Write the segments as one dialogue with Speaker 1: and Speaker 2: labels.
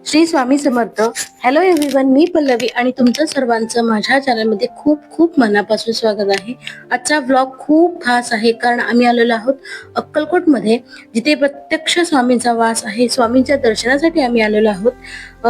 Speaker 1: Shri Swami Samarth. Hello everyone, मी पल्लवी आणि तुमचं सर्वांचं माझ्या चॅनलमध्ये खूप खूप मनापासून स्वागत आहे. आजचा व्लॉग खूप खास आहे कारण आम्ही आलेलो आहोत अक्कलकोटमध्ये, जिथे प्रत्यक्ष स्वामींचा वास आहे. स्वामींच्या दर्शनासाठी आम्ही आलेलो आहोत.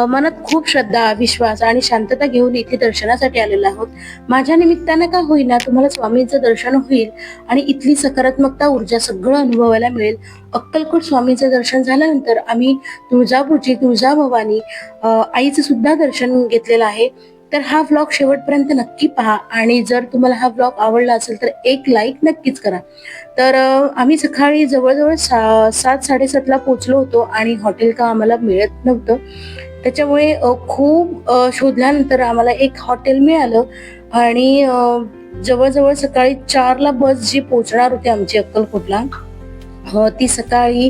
Speaker 1: मनात खूप श्रद्धा, विश्वास आणि शांतता घेऊन इथे दर्शनासाठी आलेलो आहोत. माझ्या निमित्तानं का होईना तुम्हाला स्वामींचं दर्शन होईल आणि इथली सकारात्मकता, ऊर्जा सगळं अनुभवायला मिळेल. अक्कलकोट स्वामींचं दर्शन झाल्यानंतर आम्ही तुळजापूरची तुळजाभवानी आईचं सुद्धा दर्शन घेतलेलं आहे. तर हा व्लॉग शेवटपर्यंत नक्की पहा आणि जर तुम्हाला हा व्लॉग आवडला असेल तर एक लाईक नक्कीच करा. तर आम्ही सकाळी जवळजवळ 7:30ला पोहोचलो होतो आणि हॉटेल का आम्हाला मिळत नव्हतं. त्याच्यामुळे खूप शोधल्यानंतर आम्हाला एक हॉटेल मिळालं आणि जवळजवळ सकाळी 4ला बस जी पोहोचणार होती आमची अक्कलकोटला, ती सकाळी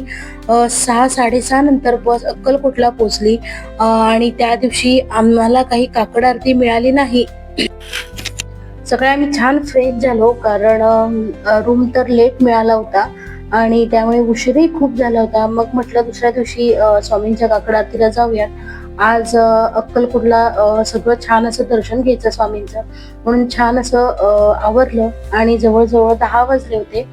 Speaker 1: 6-6:30 नंतर बस अक्कलकोटला पोहोचली. आणि त्या दिवशी आम्हाला काही काकड आरती मिळाली नाही. सगळे आम्ही छान फ्रेश झालो कारण रूम तर लेट मिळाला होता आणि त्यामुळे उशीरही खूप झाला होता. मग म्हटलं दुसऱ्या दिवशी स्वामींच्या काकड आरतीला जाऊया. आज अक्कलकोटला सगळं छान असं दर्शन घ्यायचं स्वामींचं, म्हणून छान असं आवरलं आणि जवळजवळ 10 वाजले होते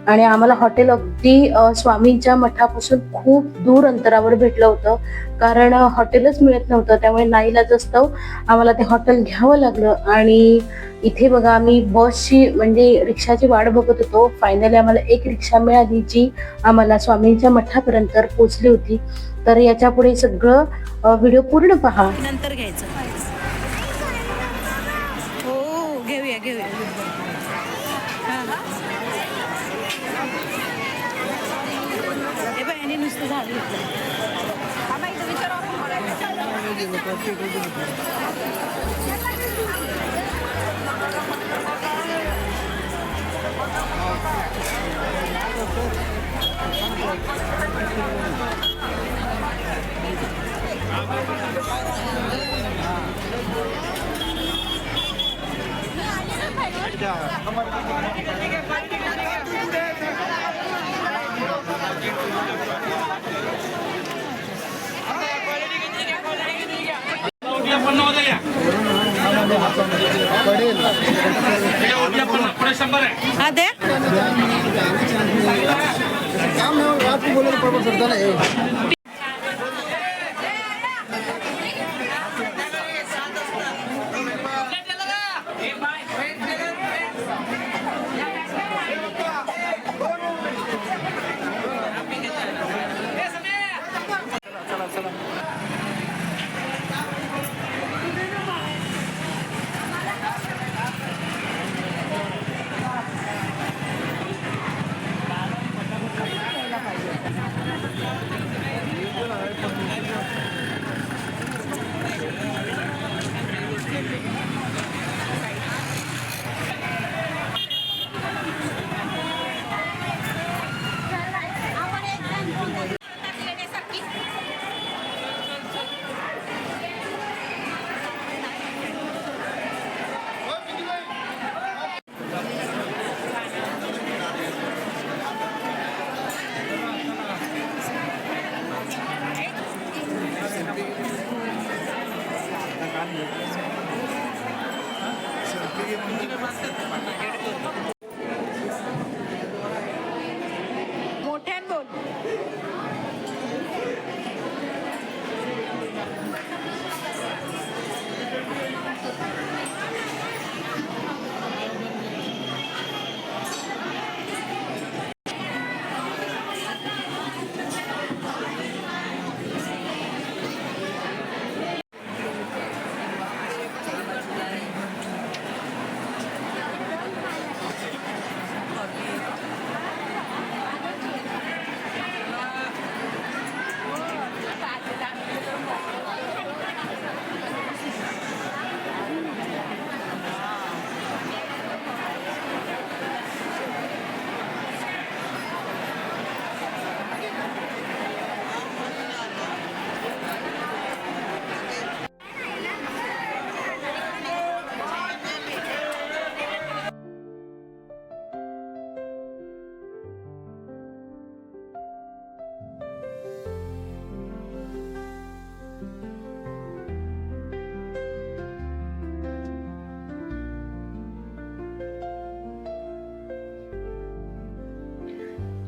Speaker 1: आणि आम्हाला हॉटेल अगदी स्वामींच्या मठापासून खूप दूर अंतरावर भेटलं होतं कारण हॉटेलच मिळत नव्हतं. त्यामुळे नाईलाजास्तव आम्हाला ते हॉटेल घ्यावं लागलं आणि इथे बघा आम्ही बसची म्हणजे रिक्षाची वाट बघत होतो. फायनली आम्हाला एक रिक्षा मिळाली जी आम्हाला स्वामींच्या मठापर्यंत पोहोचली होती. तर याच्या पुढे सगळं व्हिडिओ पूर्ण पहा.
Speaker 2: नंतर घ्यायचं. हो घेऊया घेऊया. हे बाय यांनी नुसतं झाड घेतलं. हा दे. मोठ्यान बोल.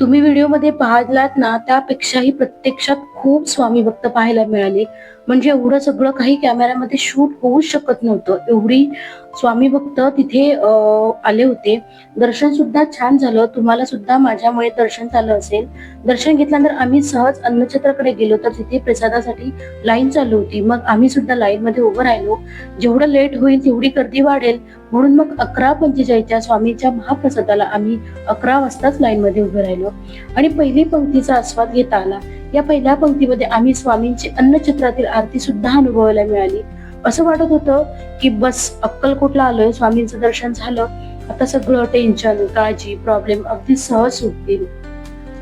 Speaker 1: तुम्ही व्हिडिओमध्ये पाहिलात ना, त्यापेक्षाही प्रत्यक्षात खूप स्वामी भक्त पाहायला मिळाले. म्हणजे एवढं सगळं काही कॅमेऱ्यामध्ये शूट होऊ शकत नव्हतं. एवढी स्वामी भक्त तिथे आले होते. दर्शन सुद्धा छान झालं. तुम्हाला सुद्धा माझ्यामुळे दर्शन झालं असेल. दर्शन घेतल्यानंतर आम्ही सहज अन्नछत्राकडे गेलो, तर तिथे प्रसादासाठी लाईन चालू होती. मग आम्ही सुद्धा लाईन मध्ये उभं राहिलो. जेवढं लेट होईल तेवढी गर्दी वाढेल, म्हणून मग 11:45 स्वामींच्या महाप्रसादाला आम्ही 11 वाजताच लाईन मध्ये उभे राहिलो आणि पहिली पंक्तीचा आस्वाद घेता आला. या पहिल्या पंक्तीमध्ये आम्ही स्वामींची अन्नछत्रातील आरती सुद्धा अनुभवायला मिळाली. असं वाटत होतं की बस अक्कलकोटला आलोय, स्वामींचं दर्शन झालं, आता सगळं टेन्शन, काळजी, प्रॉब्लेम अगदी सहज सुटतील.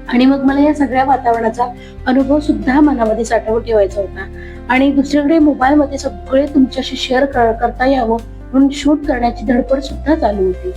Speaker 1: आणि मग मला या सगळ्या वातावरणाचा अनुभव सुद्धा मनामध्ये साठवून ठेवायचा होता. आणि दुसरीकडे मोबाईल मध्ये सगळे तुमच्याशी शेअर करता यावं म्हणून शूट करण्याची धडपड सुद्धा चालू होती.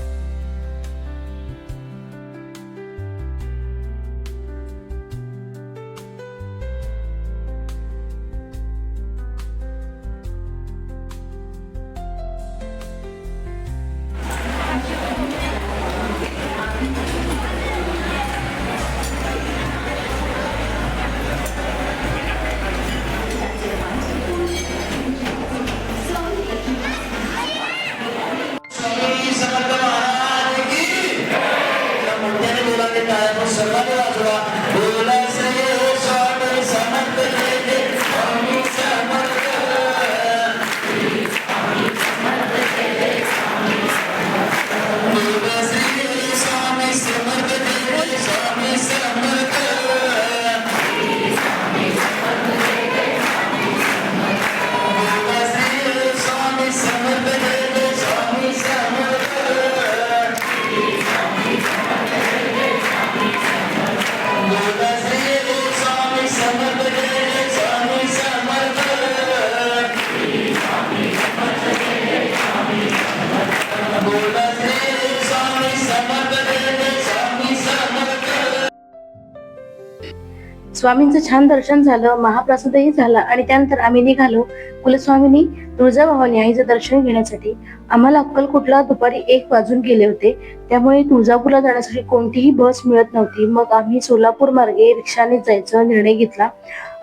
Speaker 1: स्वामींचं छान दर्शन झालं, महाप्रसादही झाला आणि त्यानंतर आम्ही निघालो कुलस्वामिनी तुळजाभवानी आईचं दर्शन घेण्यासाठी. आम्हाला अक्कलकोटला दुपारी 1 वाजून गेले होते, त्यामुळे तुळजापूरला जाण्यासाठी कोणतीही बस मिळत नव्हती. मग आम्ही सोलापूर मार्गे रिक्षाने जायचा निर्णय घेतला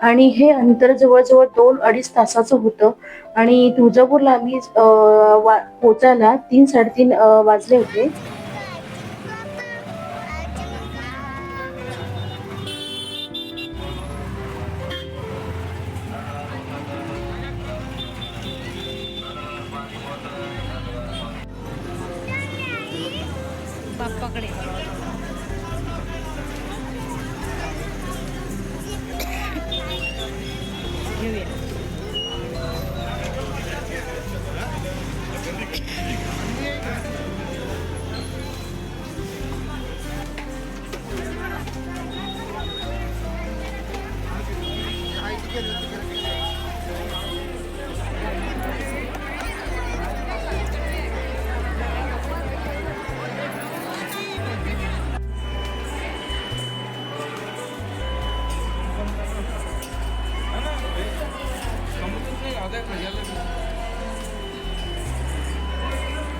Speaker 1: आणि हे अंतर जवळजवळ 2-2.5 तासाचं होतं आणि तुळजापूरला आम्ही पोचायला 3-3:30 वाजले होते.
Speaker 2: बाप्पाकडे घेऊया.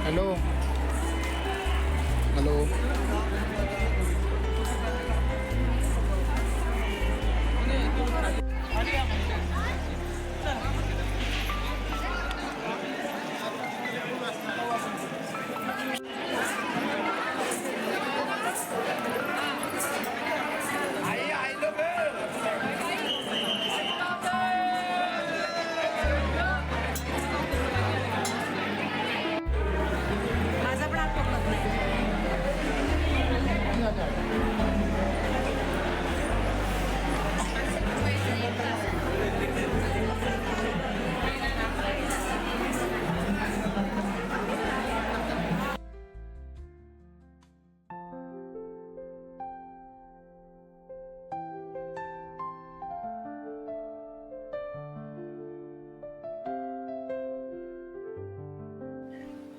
Speaker 3: हेलो हेलो
Speaker 2: माझा पण हात पकडत नाही.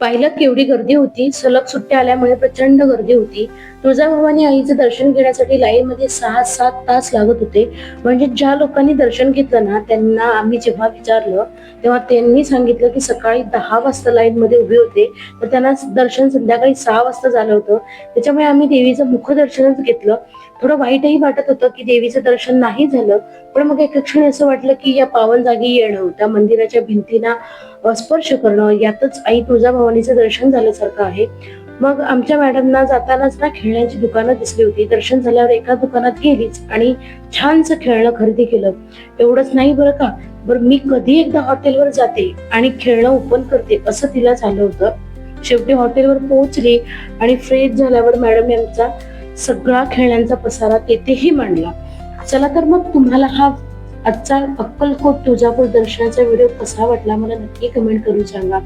Speaker 1: पाहिलं केवढी गर्दी होती. सलग सुट्ट्या आल्यामुळे प्रचंड गर्दी होती. तुळजाभवानी आईचं दर्शन घेण्यासाठी लाईन मध्ये 6-7 तास लागत होते. म्हणजे ज्या लोकांनी दर्शन घेतलं ना, त्यांना आम्ही जेव्हा विचारलं तेव्हा त्यांनी सांगितलं की सकाळी 10 वाजता लाईन मध्ये उभे होते, तर त्यांना दर्शन संध्याकाळी 6 वाजता झालं होतं. त्याच्यामुळे आम्ही देवीचं मुखदर्शनच घेतलं. थोडं वाईटही वाटत होतं की देवीचं दर्शन नाही झालं. पण मग एका क्षणी असं वाटलं की या पावन जागी येणं, त्या मंदिराच्या भिंतींना स्पर्श करणं, यातच आई तुळजाभवानीचं दर्शन झाल्यासारखं आहे. मग आमच्या मॅडमना जातानाच ना खेळण्याची दुकानं दिसली होती. दर्शन झाल्यावर एका दुकानात गेलीच आणि छानसं खेळणं खरेदी केलं. एवढंच नाही बरं का, बरं मी कधी एकदा हॉटेलवर जाते आणि खेळणं ओपन करते असं तिला झालं होतं. शेवटी हॉटेलवर पोहोचले आणि फ्रेश झाल्यावर मॅडम यांचा सगळा खेळण्यांचा पसारा तेथेही मांडला. चला तर मग तुम्हाला हा आजचा अक्कलकोट तुळजापूर दर्शनाचा व्हिडिओ कसा वाटला मला नक्की कमेंट करून सांगा.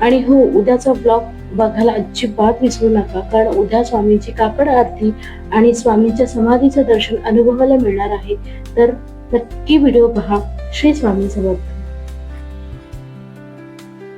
Speaker 1: आणि हो, उद्याचा ब्लॉग बघायला अजिबात विसरू नका, कारण उद्या स्वामींची काकड आरती आणि स्वामींच्या समाधीचं दर्शन अनुभवायला मिळणार आहे. तर नक्की व्हिडिओ पहा. श्री स्वामी समर्थ.